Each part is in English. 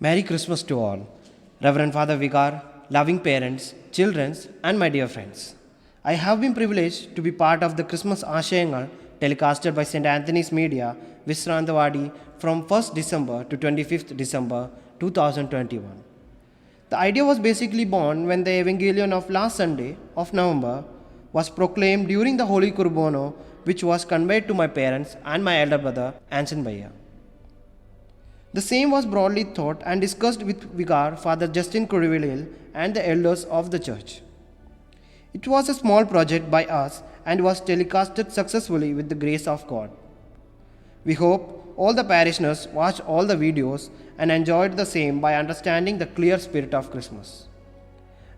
Merry Christmas to all. Reverend Father Vigar, loving parents, children, and my dear friends. I have been privileged to be part of the Christmas Ashayangal telecasted by St. Anthony's Media, Visrantavadi from 1st December to 25th December 2021. The idea was basically born when the Evangelion of last Sunday of November was proclaimed during the Holy Kurbono, which was conveyed to my parents and my elder brother, Anson Bhaiya. The same was broadly thought and discussed with Vicar Father Justin Kurivilil and the elders of the church. It was a small project by us and was telecasted successfully with the grace of God. We hope all the parishioners watched all the videos and enjoyed the same by understanding the clear spirit of Christmas.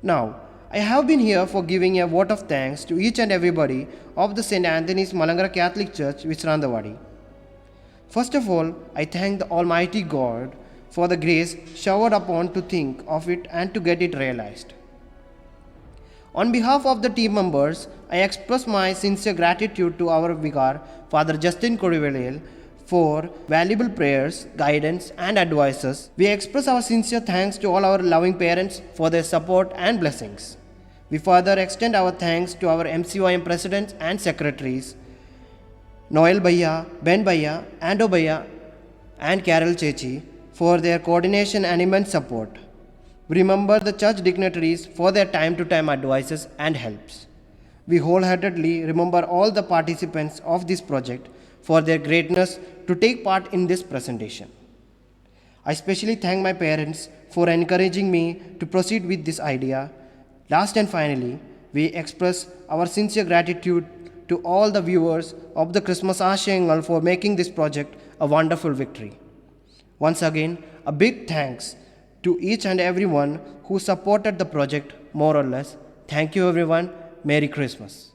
Now, I have been here for giving a vote of thanks to each and everybody of the St. Anthony's Malangara Catholic Church, Visrantavadi. First of all, I thank the Almighty God for the grace showered upon to think of it and to get it realized. On behalf of the team members, I express my sincere gratitude to our Vicar, Father Justin Kurivelil, for valuable prayers, guidance, and advices. We express our sincere thanks to all our loving parents for their support and blessings. We further extend our thanks to our MCYM presidents and secretaries, Noel Bhaiya, Ben Bhaiya, Ando Bhaiya, and Carol Chechi for their coordination and immense support. We remember the church dignitaries for their time-to-time advices and helps. We wholeheartedly remember all the participants of this project for their greatness to take part in this presentation. I especially thank my parents for encouraging me to proceed with this idea. Last and finally, we express our sincere gratitude to all the viewers of the Christmas Ashayangal for making this project a wonderful victory. Once again, a big thanks to each and everyone who supported the project more or less. Thank you everyone. Merry Christmas.